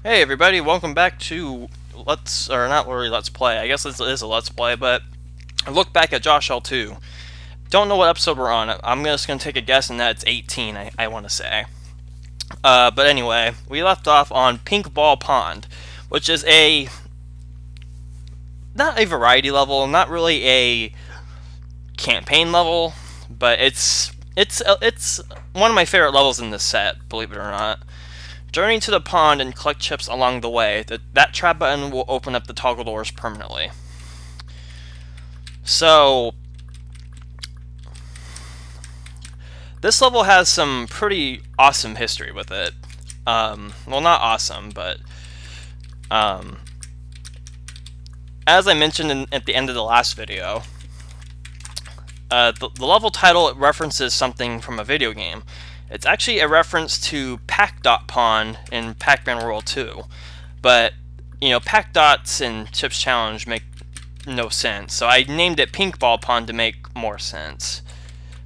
Hey everybody, welcome back to not really Let's Play. I guess this is a Let's Play, but I look back at JoshL2. Don't know what episode we're on. I'm just gonna take a guess, and that it's 18. I want to say. But anyway, we left off on Pink Ball Pond, which is not a variety level, not really a campaign level, but it's one of my favorite levels in this set. Believe it or not. Journey to the pond and collect chips along the way. That trap button will open up the toggle doors permanently. So, this level has some pretty awesome history with it. Well, not awesome, but um, as I mentioned at the end of the last video, the level title references something from a video game. It's actually a reference to Pack Dot Pond in Pac-Man World 2. But, Pack Dots and Chips Challenge make no sense. So I named it Pink Ball Pond to make more sense.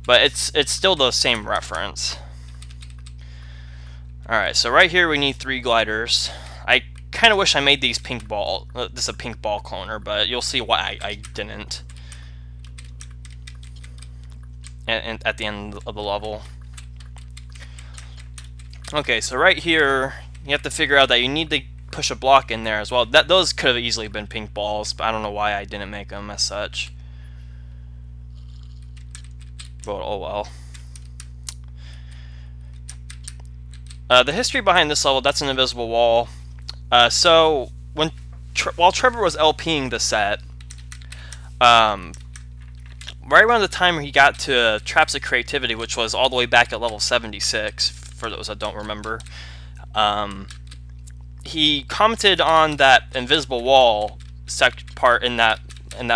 But it's still the same reference. Alright, so right here we need 3 gliders. I kind of wish I made these pink ball. This is a pink ball cloner, but you'll see why I didn't. And at the end of the level. Okay, so right here, you have to figure out that you need to push a block in there as well. Those could have easily been pink balls, but I don't know why I didn't make them as such. But oh well. The history behind this level, that's an invisible wall. So, while Trevor was LPing the set, right around the time he got to Traps of Creativity, which was all the way back at level 76, for those that don't remember, he commented on that invisible wall part in that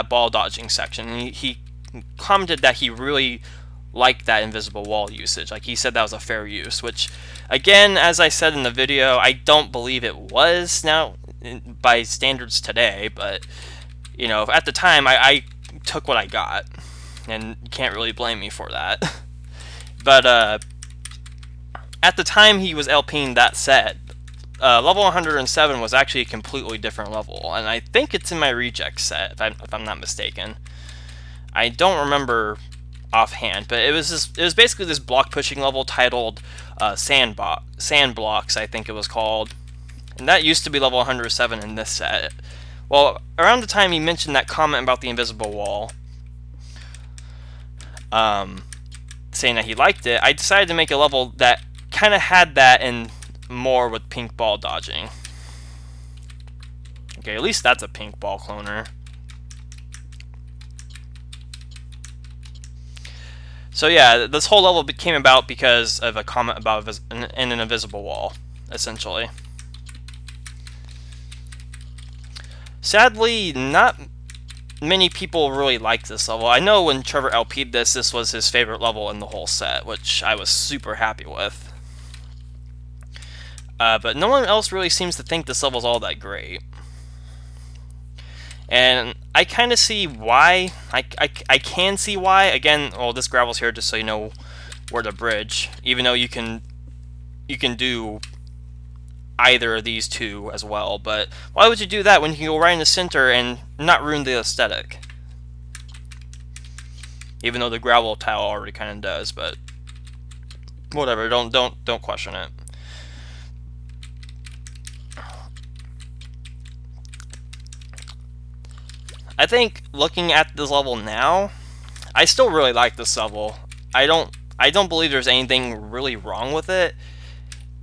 ball dodging section. And he commented that he really liked that invisible wall usage. Like, he said that was a fair use, which, again, as I said in the video, I don't believe it was now by standards today, but at the time I took what I got, and you can't really blame me for that. But at the time he was LPing that set, level 107 was actually a completely different level, and I think it's in my reject set, if I'm not mistaken. I don't remember offhand, but it was basically this block pushing level titled Sand Blocks, I think it was called, and that used to be level 107 in this set. Well, around the time he mentioned that comment about the invisible wall, saying that he liked it, I decided to make a level that kind of had that and more with pink ball dodging. Okay, at least that's a pink ball cloner. So yeah, this whole level came about because of a comment about an invisible wall, essentially. Sadly, not many people really like this level. I know when Trevor LP'd this was his favorite level in the whole set, which I was super happy with. But no one else really seems to think this level's all that great. And I kind of see why. I can see why. Again, well, this gravel's here just so you know where to bridge. Even though you can do either of these two as well. But why would you do that when you can go right in the center and not ruin the aesthetic? Even though the gravel tile already kind of does, but whatever. Don't question it. I think looking at this level now, I still really like this level. I don't believe there's anything really wrong with it.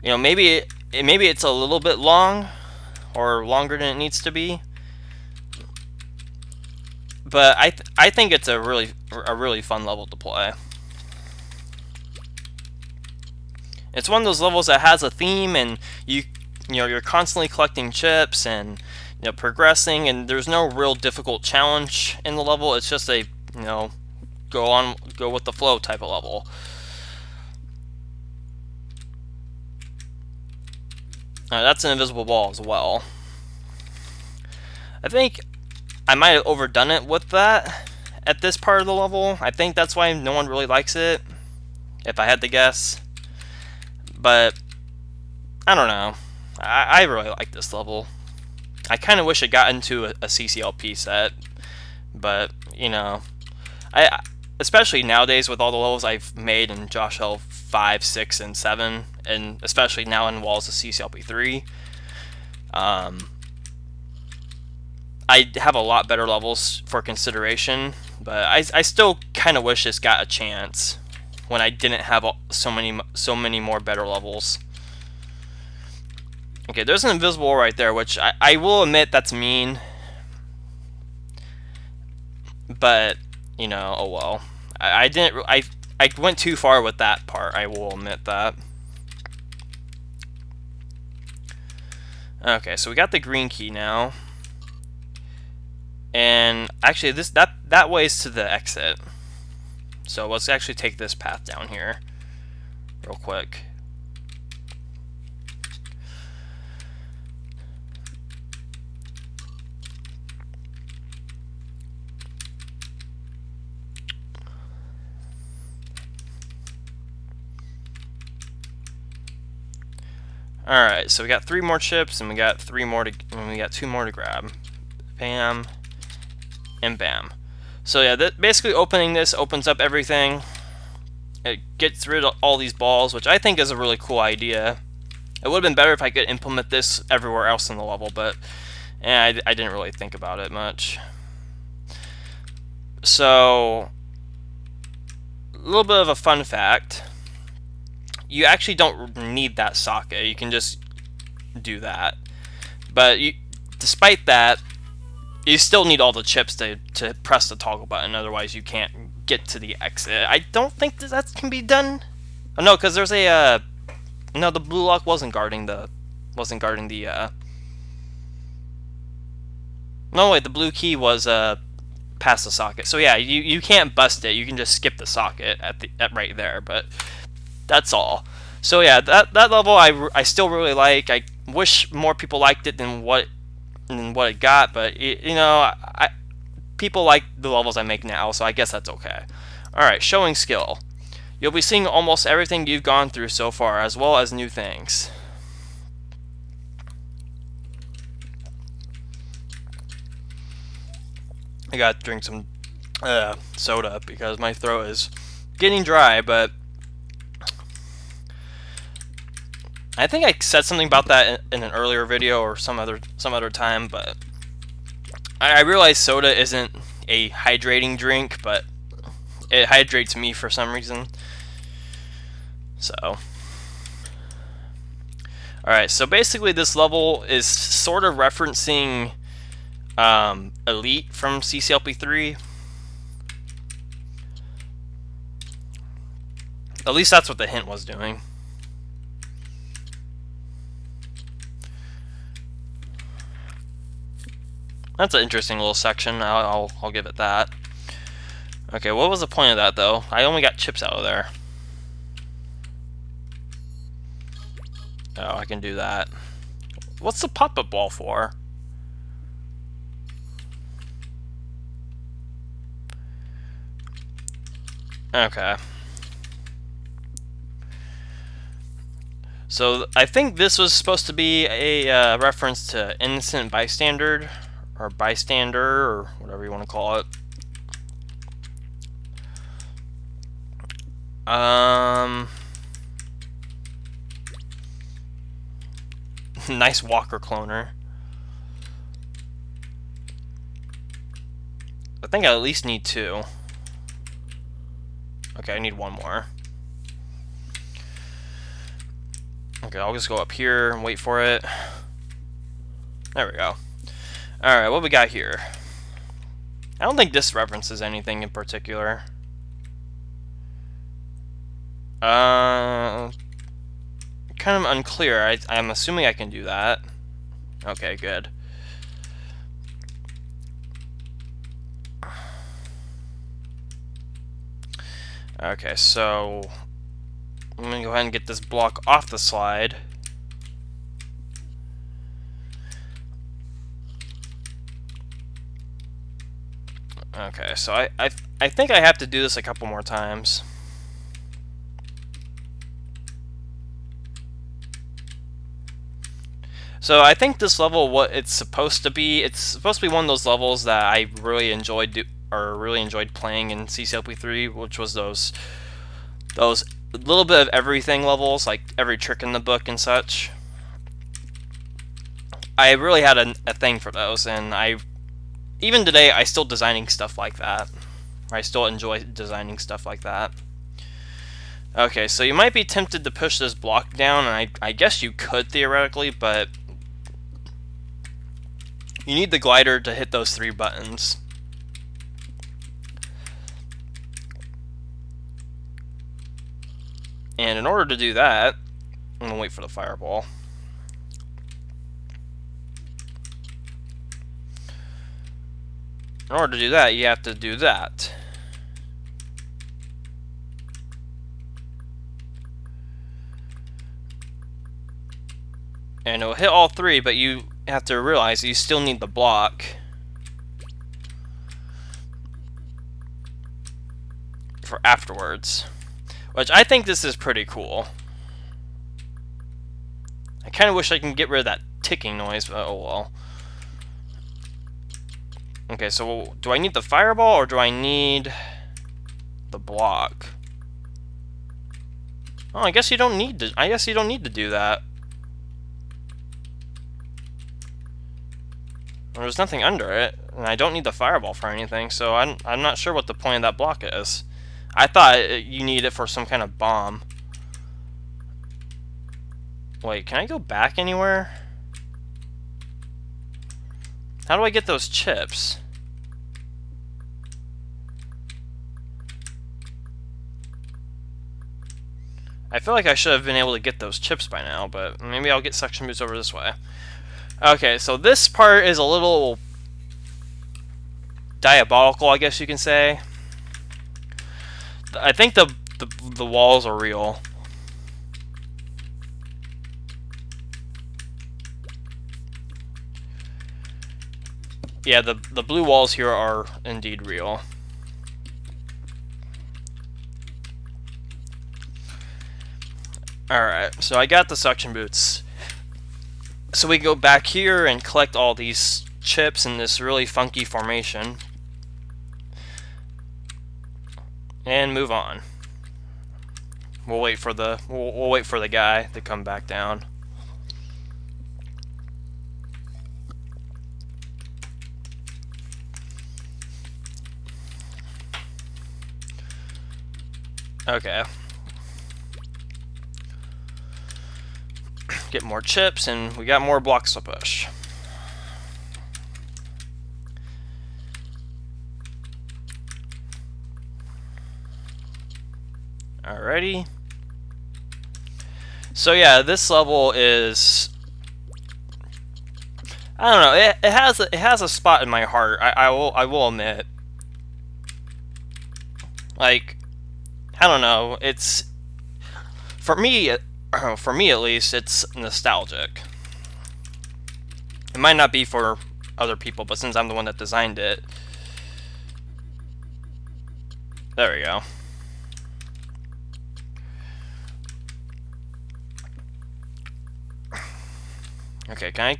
Maybe it's a little bit long, or longer than it needs to be. But I think it's a really fun level to play. It's one of those levels that has a theme, and you're constantly collecting chips and progressing, and there's no real difficult challenge in the level. It's just a go with the flow type of level. That's an invisible wall as well. I think I might have overdone it with that at this part of the level. I think that's why no one really likes it, if I had to guess. But I don't know. I really like this level. I kind of wish it got into a CCLP set, but you know, I especially nowadays with all the levels I've made in JoshL 5, 6, and 7, and especially now in Walls of CCLP 3, I have a lot better levels for consideration, but I still kind of wish this got a chance when I didn't have so many more better levels. Okay, there's an invisible wall right there, which I will admit that's mean, but you know, oh well. I didn't I went too far with that part. I will admit that. Okay, so we got the green key now. And actually that way is to the exit. So let's actually take this path down here real quick. Alright, so we got 3 more chips and we got 2 more to grab. Bam and bam. So yeah, basically opening this opens up everything. It gets rid of all these balls, which I think is a really cool idea. It would have been better if I could implement this everywhere else in the level, but I didn't really think about it much. So, a little bit of a fun fact. You actually don't need that socket. You can just do that. But despite that, you still need all the chips to press the toggle button. Otherwise, you can't get to the exit. I don't think that can be done. Oh, no, because there's a no. The blue lock wasn't guarding the No, wait. The blue key was past the socket. So yeah, you can't bust it. You can just skip the socket at right there. But that's all. So yeah, that level I still really like. I wish more people liked it than what it got, but you know, people like the levels I make now, so I guess that's okay. Alright, showing skill. You'll be seeing almost everything you've gone through so far, as well as new things. I gotta drink some soda because my throat is getting dry, but I think I said something about that in an earlier video or some other time, but I realize soda isn't a hydrating drink, but it hydrates me for some reason. So, alright, so basically this level is sort of referencing Elite from CCLP 3. At least that's what the hint was doing. That's an interesting little section. I'll give it that. Okay, what was the point of that though? I only got chips out of there. Oh, I can do that. What's the pop-up wall for? Okay. So I think this was supposed to be a reference to innocent bystander, or whatever you want to call it. Nice walker cloner. I think I at least need 2. Okay, I need 1 more. Okay, I'll just go up here and wait for it. There we go. Alright, what we got here? I don't think this references anything in particular. Kind of unclear. I'm assuming I can do that. Okay, good. Okay, so I'm gonna go ahead and get this block off the slide. Okay, so I think I have to do this a couple more times. So I think this level, what it's supposed to be, it's supposed to be one of those levels that I really really enjoyed playing in CCLP3, which was those little bit of everything levels, like every trick in the book and such. I really had a thing for those, and even today I still designing stuff like that. I still enjoy designing stuff like that. Okay, so you might be tempted to push this block down, and I guess you could theoretically, but you need the glider to hit those 3 buttons. And in order to do that, I'm gonna wait for the fireball. In order to do that, you have to do that. And it'll hit all 3, but you have to realize you still need the block for afterwards. Which I think this is pretty cool. I kind of wish I can get rid of that ticking noise, but oh well. Okay, so do I need the fireball or do I need the block? Oh, I guess you don't need to. I guess you don't need to do that. There's nothing under it, and I don't need the fireball for anything, so I'm not sure what the point of that block is. I thought you need it for some kind of bomb. Wait, can I go back anywhere? How do I get those chips? I feel like I should have been able to get those chips by now, but maybe I'll get section boots over this way. Okay, so this part is a little diabolical, I guess you can say. I think the walls are real. Yeah, the blue walls here are indeed real. Alright, so I got the suction boots. So we go back here and collect all these chips in this really funky formation. And move on. We'll wait for the guy to come back down. Okay. Get more chips, and we got more blocks to push. Alrighty. So yeah, this level is, I don't know. It has a spot in my heart. I will admit. Like, I don't know. It's for me at least. It's nostalgic. It might not be for other people, but since I'm the one that designed it, there we go. Okay, can I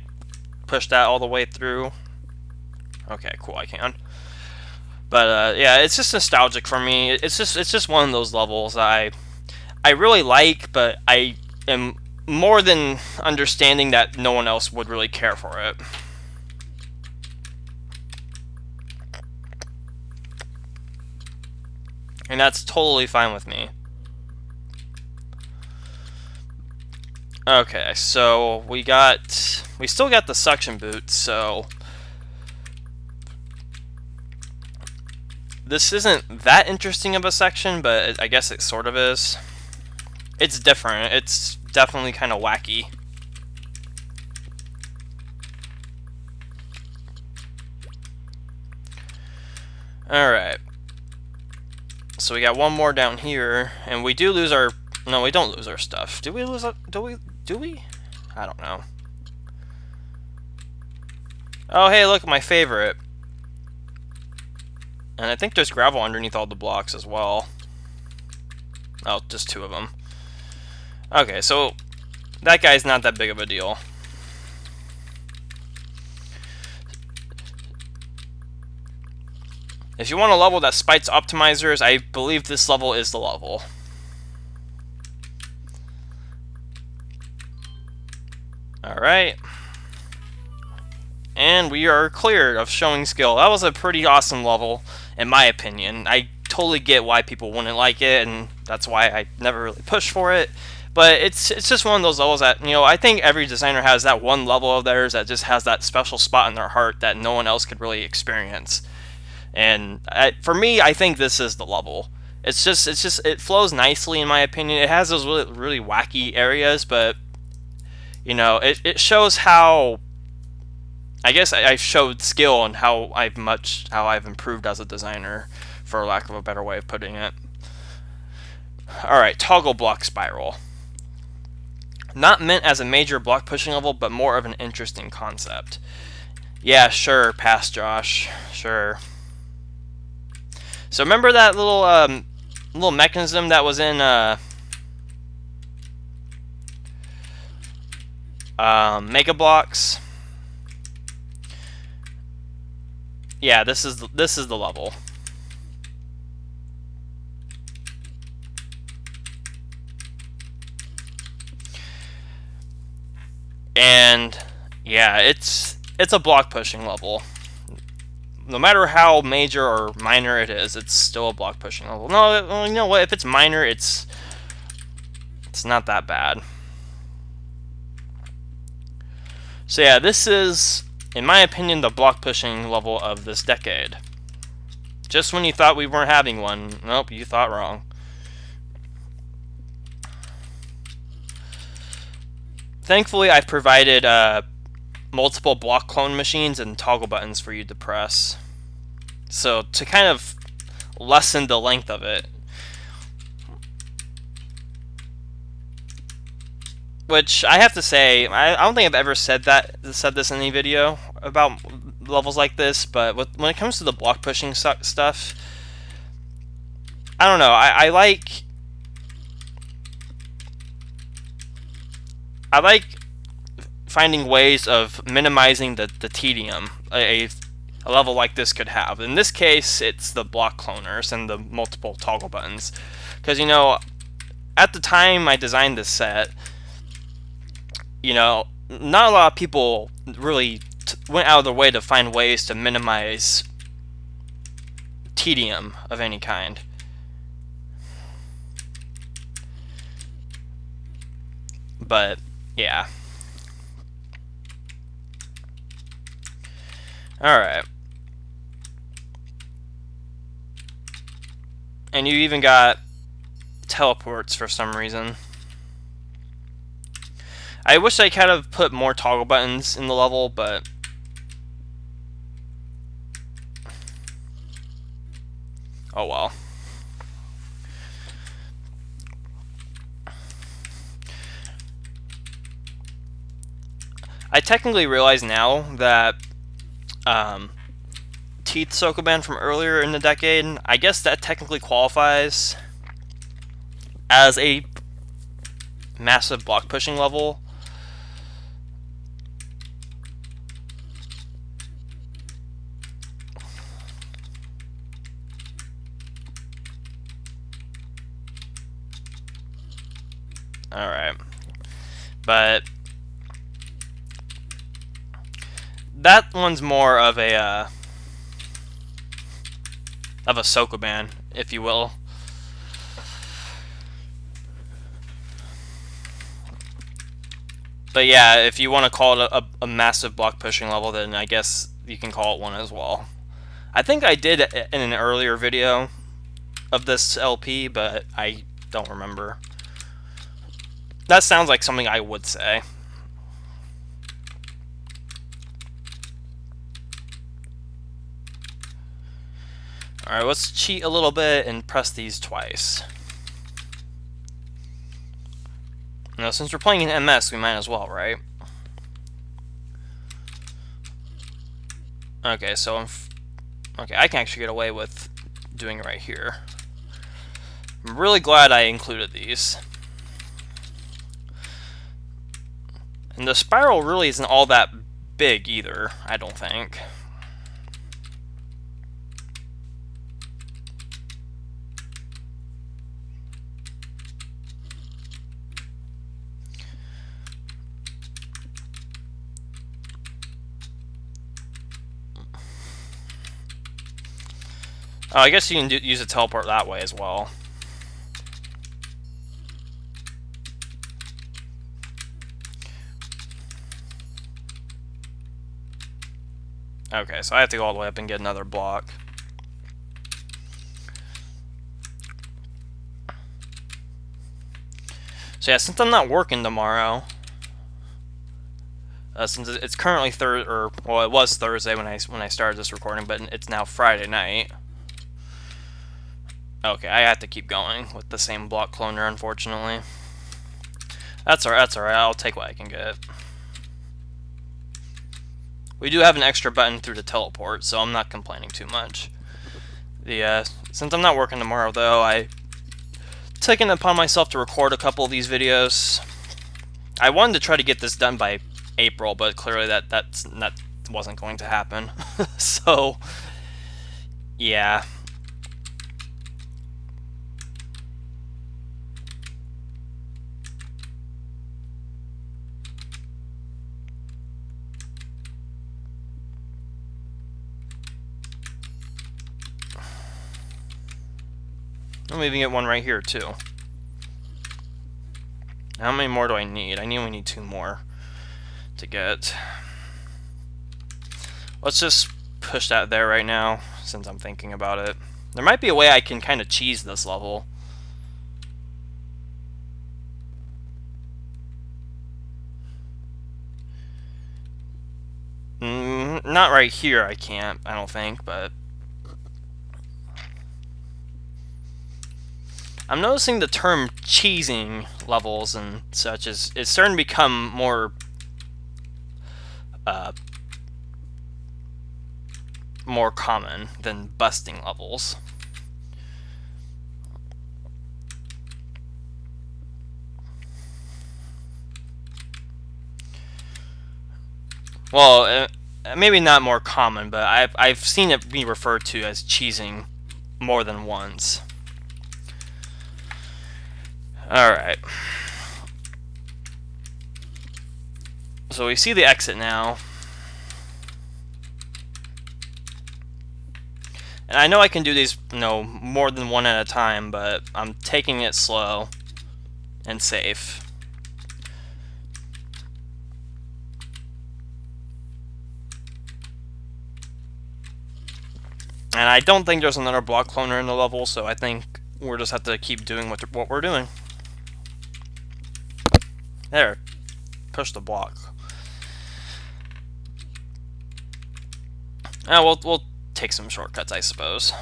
push that all the way through? Okay, cool, I can. But yeah, it's just nostalgic for me. It's just one of those levels that I really like, but I am more than understanding that no one else would really care for it. And that's totally fine with me. Okay, so we still got the suction boots, so this isn't that interesting of a section, but I guess it sort of is. It's different. It's definitely kind of wacky. Alright. So we got one more down here, and we do lose our... No, we don't lose our stuff. Do we lose... Do we? I don't know. Oh, hey, look, my favorite. And I think there's gravel underneath all the blocks as well. Oh, just 2 of them. Okay, so that guy's not that big of a deal. If you want a level that spites optimizers, I believe this level is the level. Alright. And we are cleared of showing skill. That was a pretty awesome level, in my opinion. I totally get why people wouldn't like it, and that's why I never really pushed for it. But it's just one of those levels that, you know, I think every designer has that one level of theirs that just has that special spot in their heart that no one else could really experience. And for me, I think this is the level. It flows nicely in my opinion. It has those really wacky areas, but you know, it shows how, I guess I showed skill and how I've improved as a designer, for lack of a better way of putting it. Alright, toggle block spiral. Not meant as a major block pushing level, but more of an interesting concept. Yeah, sure, pass Josh. Sure. So remember that little mechanism that was in Mega Blocks? Yeah, this is the level. And yeah, it's a block pushing level. No matter how major or minor it is, it's still a block pushing level. No, you know what? If it's minor, it's not that bad. So yeah, this is, in my opinion, the block pushing level of this decade. Just when you thought we weren't having one, nope, you thought wrong. Thankfully, I've provided multiple block clone machines and toggle buttons for you to press. So to kind of lessen the length of it. Which I have to say, I don't think I've ever said this in any video about levels like this, but when it comes to the block pushing stuff, I don't know. I like finding ways of minimizing the tedium a level like this could have. In this case, it's the block cloners and the multiple toggle buttons. Because, you know, at the time I designed this set, you know, not a lot of people really went out of their way to find ways to minimize tedium of any kind. But, yeah. Alright. And you even got teleports for some reason. I wish I kind of put more toggle buttons in the level, but oh well. I technically realize now that Teeth Sokoban from earlier in the decade, I guess that technically qualifies as a massive block pushing level. Alright. But that one's more of a Sokoban, if you will. But yeah, if you want to call it a massive block pushing level, then I guess you can call it one as well. I think I did in an earlier video of this LP, but I don't remember. That sounds like something I would say. Alright, let's cheat a little bit and press these twice. Now, since we're playing in MS, we might as well, right? Okay, so okay, I can actually get away with doing it right here. I'm really glad I included these. And the spiral really isn't all that big either, I don't think. Oh, I guess you can use a teleport that way as well. Okay, so I have to go all the way up and get another block. So yeah, since I'm not working tomorrow, since it's currently well, it was Thursday when I started this recording, but it's now Friday night. Okay, I have to keep going with the same block cloner, unfortunately. That's alright. That's alright. I'll take what I can get. We do have an extra button through the teleport, so I'm not complaining too much. Since I'm not working tomorrow, though, I taken it upon myself to record a couple of these videos. I wanted to try to get this done by April, but clearly that wasn't going to happen. So, yeah. I'm even get one right here too. How many more do I need? I only need 2 more to get. Let's just push that there right now, since I'm thinking about it. There might be a way I can kind of cheese this level. Not right here, I can't, I don't think, but... I'm noticing the term cheesing levels and such is starting to become more more common than busting levels. Well, maybe not more common, but I've seen it be referred to as cheesing more than once. Alright. So we see the exit now. And I know I can do these, more than one at a time, but I'm taking it slow and safe. And I don't think there's another block cloner in the level, so I think we'll just have to keep doing what we're doing. There. Push the block. We'll take some shortcuts, I suppose.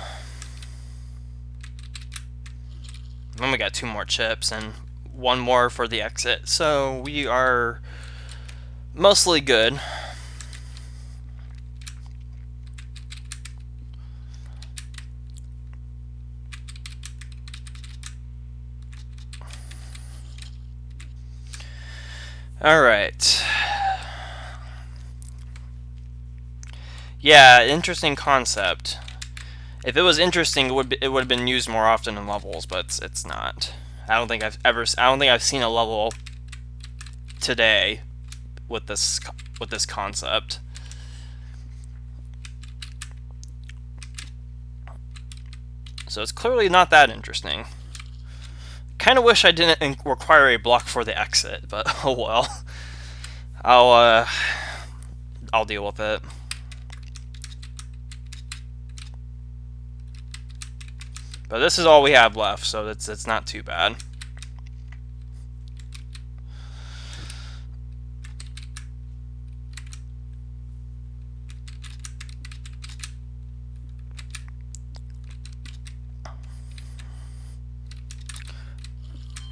And we got 2 more chips and 1 more for the exit, so we are mostly good. Alright. Yeah, interesting concept. If it was interesting, it would have been used more often in levels, but it's not. I don't think I've seen a level today with this concept. So it's clearly not that interesting. Kind of wish I didn't require a block for the exit, but oh well. I'll deal with it. But this is all we have left, so it's not too bad.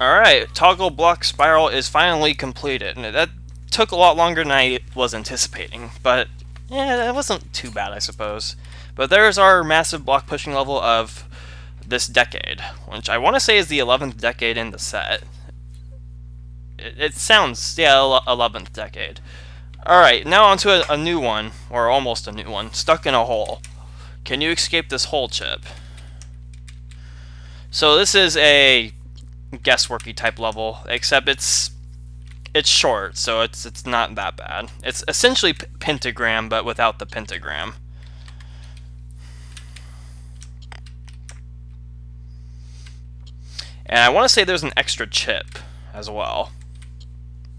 Alright, toggle block spiral is finally completed. And that took a lot longer than I was anticipating, but yeah, that wasn't too bad, I suppose. But there's our massive block pushing level of this decade, which I want to say is the 11th decade in the set. It sounds, yeah, 11th decade. Alright, now onto a new one, or almost a new one, stuck in a hole. Can you escape this hole, Chip? So this is a guessworky type level, except it's short, so it's not that bad. It's essentially pentagram, but without the pentagram. And I want to say there's an extra chip as well.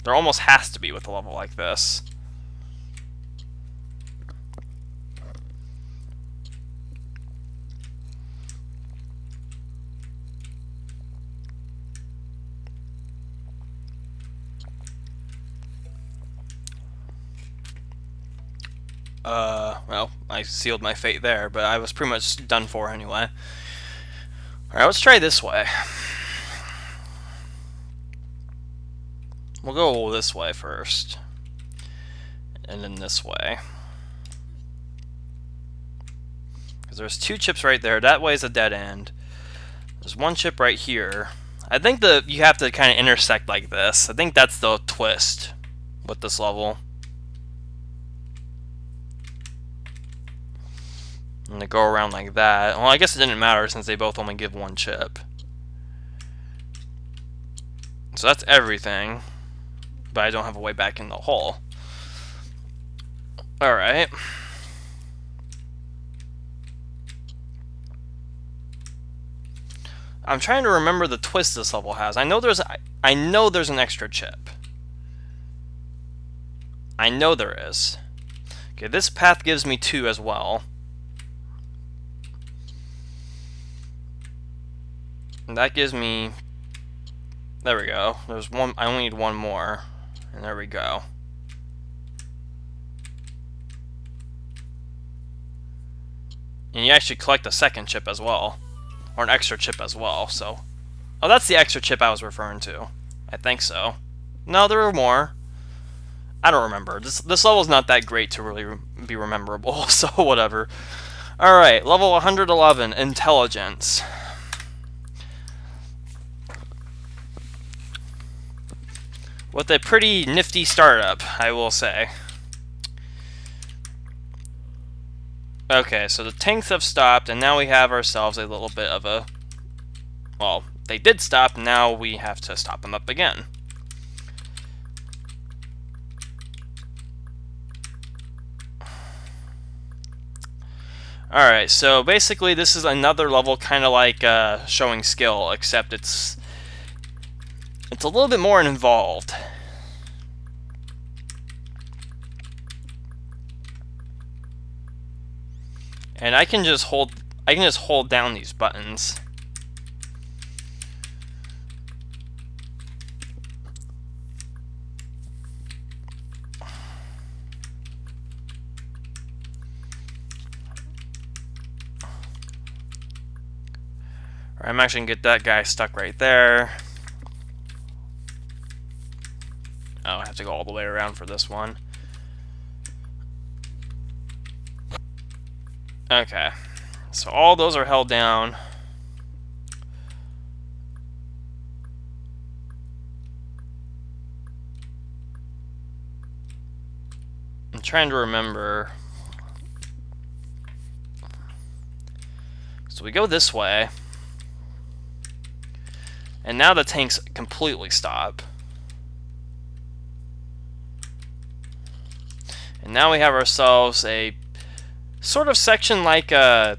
There almost has to be with a level like this. Well, I sealed my fate there, but I was pretty much done for anyway. Alright, let's try this way. We'll go this way first. And then this way. Because there's 2 chips right there. That way is a dead end. There's 1 chip right here. I think you have to kind of intersect like this. I think that's the twist with this level. And to go around like that. Well, I guess it didn't matter since they both only give 1 chip. So that's everything. But I don't have a way back in the hole. Alright. I'm trying to remember the twist this level has. I know there's an extra chip. I know there is. Okay, this path gives me 2 as well. And that gives me... There we go. There's 1. I only need 1 more. And there we go. And you actually collect a second chip as well. Or an extra chip as well, so... Oh, that's the extra chip I was referring to. I think so. No, there were more. I don't remember. This level's not that great to really be rememberable, so whatever. Alright, level 111, Intelligence. With a pretty nifty startup, I will say. Okay, so the tanks have stopped, and now we have ourselves a little bit of a... Well, they did stop, now we have to stop them up again. Alright, so basically this is another level kind of like showing skill, except it's a little bit more involved. And I can just hold down these buttons. I'm actually gonna get that guy stuck right there. Oh, I have to go all the way around for this one. Okay, so all those are held down. I'm trying to remember. So we go this way. And now the tanks completely stop. And now we have ourselves a sort of section like a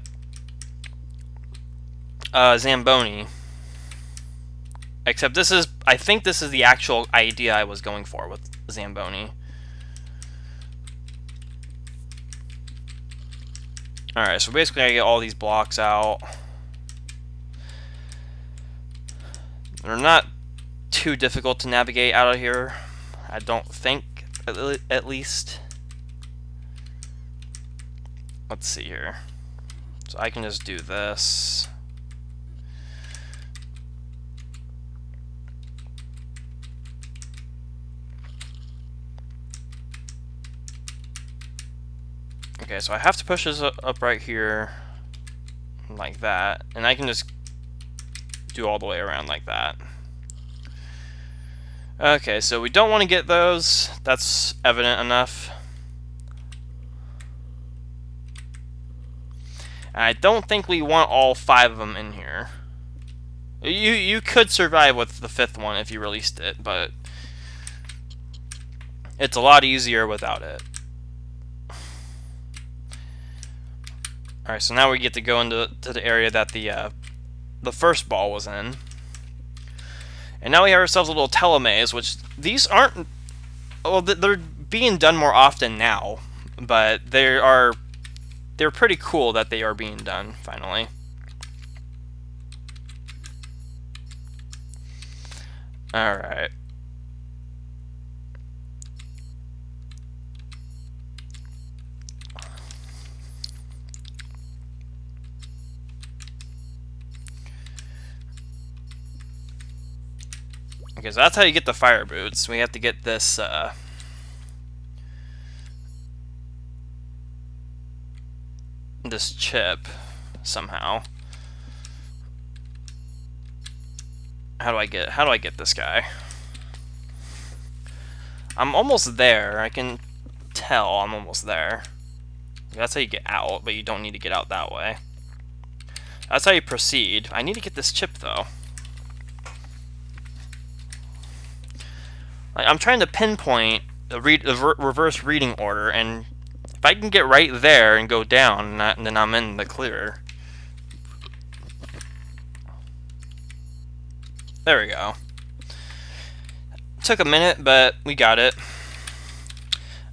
Zamboni. Except this is, I think this is the actual idea I was going for with Zamboni. Alright, so basically I get all these blocks out. They're not too difficult to navigate out of here, I don't think, at least. Let's see here. So I can just do this. Okay, so I have to push this up right here, like that, and I can just do all the way around like that. Okay, so we don't want to get those. That's evident enough. I don't think we want all 5 of them in here. You could survive with the 5th one if you released it, but it's a lot easier without it. Alright, so now we get to go into the area that the first ball was in. And now we have ourselves a little telemaze, which these aren't... Well, they're being done more often now, but they're pretty cool that they are being done, finally. Alright. Okay, so that's how you get the fire boots. We have to get this, this chip, somehow. How do I get this guy? I'm almost there. I can tell I'm almost there. That's how you get out, but you don't need to get out that way. That's how you proceed. I need to get this chip, though. I'm trying to pinpoint the reverse reading order, and if I can get right there and go down, then I'm in the clear. There we go. Took a minute, but we got it.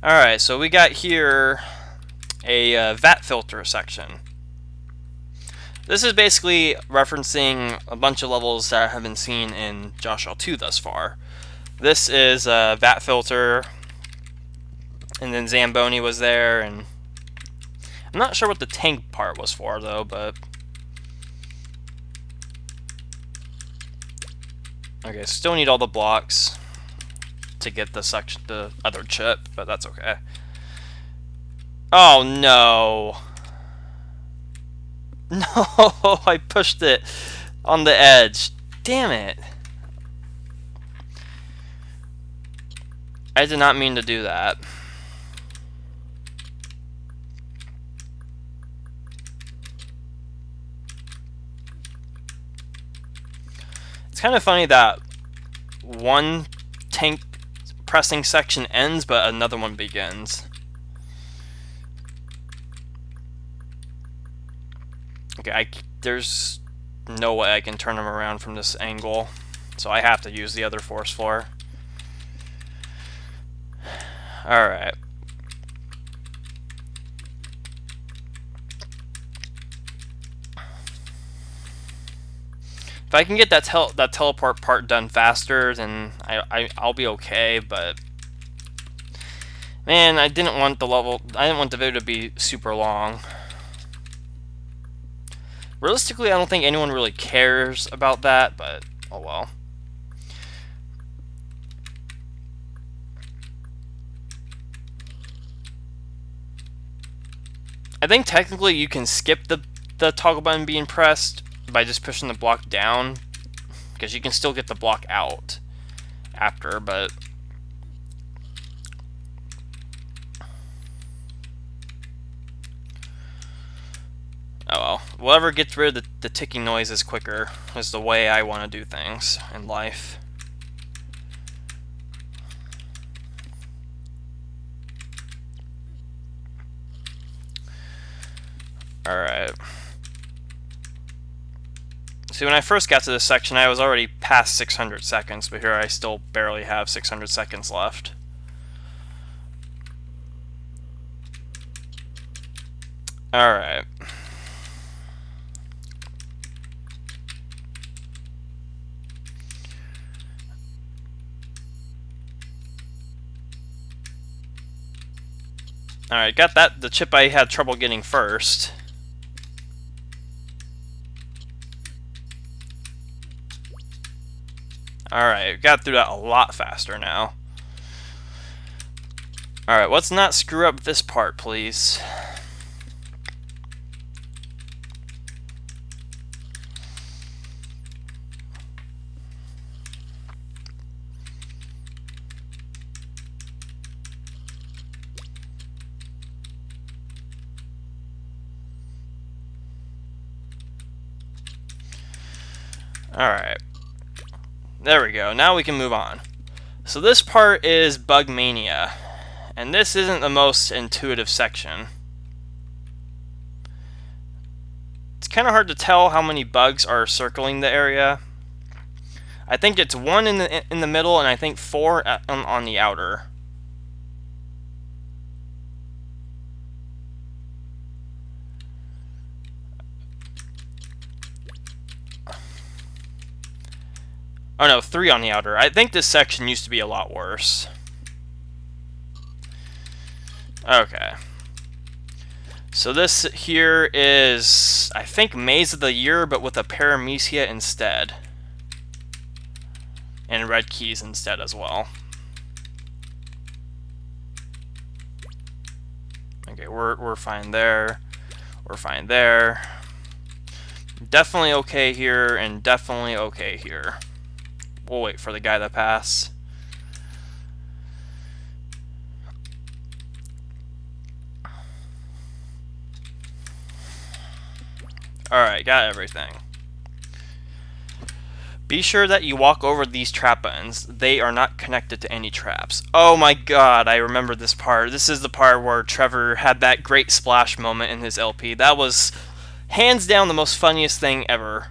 Alright, so we got here a VAT filter section. This is basically referencing a bunch of levels that have been seen in JoshL2 thus far. This is a VAT filter, and then Zamboni was there, and I'm not sure what the tank part was for, though, but... Okay, still need all the blocks to get the other chip, but that's okay. Oh, no. No, I pushed it on the edge. Damn it. I did not mean to do that. It's kind of funny that one tank pressing section ends, but another one begins. Okay, there's no way I can turn him around from this angle, so I have to use the other force floor. Alright. If I can get that teleport part done faster, then I'll be okay, but... Man, I didn't want the video to be super long. Realistically, I don't think anyone really cares about that, but oh well. I think technically you can skip the toggle button being pressed by just pushing the block down, because you can still get the block out after, but... Oh well. Whatever gets rid of the ticking noises quicker is the way I want to do things in life. Alright. See, when I first got to this section, I was already past 600 seconds, but here I still barely have 600 seconds left. Alright. Alright, got the chip I had trouble getting first. Alright, got through that a lot faster now. Alright, let's not screw up this part, please. Alright. There we go. Now we can move on. So this part is Bug Mania. And this isn't the most intuitive section. It's kind of hard to tell how many bugs are circling the area. I think it's 1 in the middle, and I think 4 on the outer. Oh no, 3 on the outer. I think this section used to be a lot worse. Okay. So this here is, I think, Maze of the Year, but with a Paramecia instead. And red keys instead as well. Okay, we're fine there. We're fine there. Definitely okay here, and definitely okay here. We'll wait for the guy to pass. Alright, got everything. Be sure that you walk over these trap buttons. They are not connected to any traps. Oh my god, I remember this part. This is the part where Trevor had that great splash moment in his LP. That was hands down the most funniest thing ever.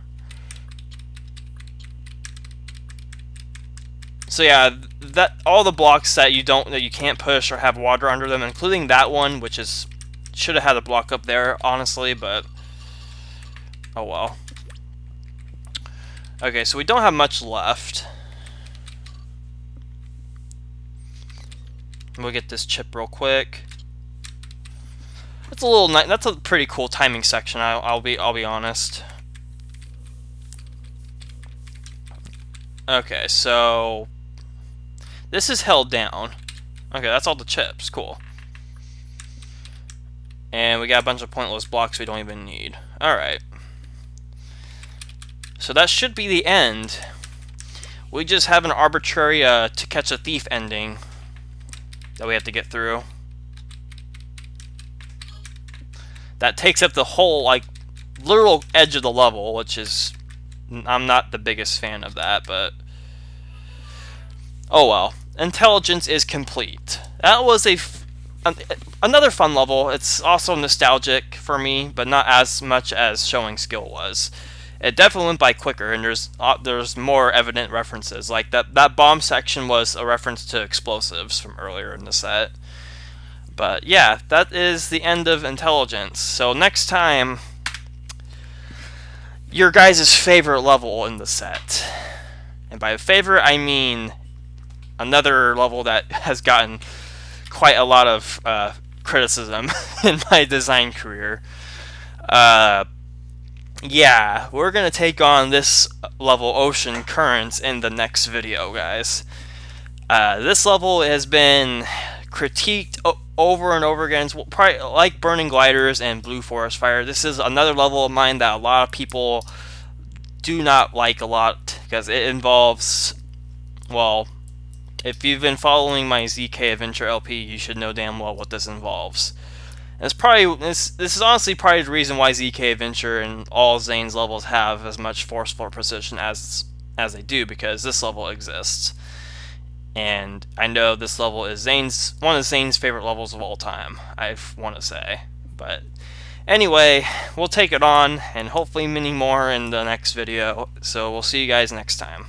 So yeah, that all the blocks that you can't push or have water under them, including that one, which is should have had a block up there, honestly, but oh well. Okay, so we don't have much left. We'll get this chip real quick. That's a little nice. That's a pretty cool timing section. I'll be honest. Okay, so this is held down. Okay, that's all the chips. Cool. And we got a bunch of pointless blocks we don't even need. Alright. So that should be the end. We just have an arbitrary to catch a thief ending that we have to get through. That takes up the whole, like, literal edge of the level, which is... I'm not the biggest fan of that, but... oh well. Intelligence is complete. That was another fun level. It's also nostalgic for me, but not as much as Showing Skill was. It definitely went by quicker, and there's more evident references. Like that bomb section was a reference to explosives from earlier in the set. But yeah, that is the end of Intelligence. So next time, your guys' favorite level in the set. And by favorite, I mean another level that has gotten quite a lot of criticism in my design career. Yeah, we're going to take on this level, Ocean Currents, in the next video, guys. This level has been critiqued over and over again. It's probably like Burning Gliders and Blue Forest Fire. This is another level of mine that a lot of people do not like a lot, because it involves, well, if you've been following my ZK Adventure LP, you should know damn well what this involves. And it's probably this is honestly probably the reason why ZK Adventure and all Zane's levels have as much forceful precision as they do, because this level exists. And I know this level is one of Zane's favorite levels of all time, I want to say. But anyway, we'll take it on, and hopefully many more in the next video. So we'll see you guys next time.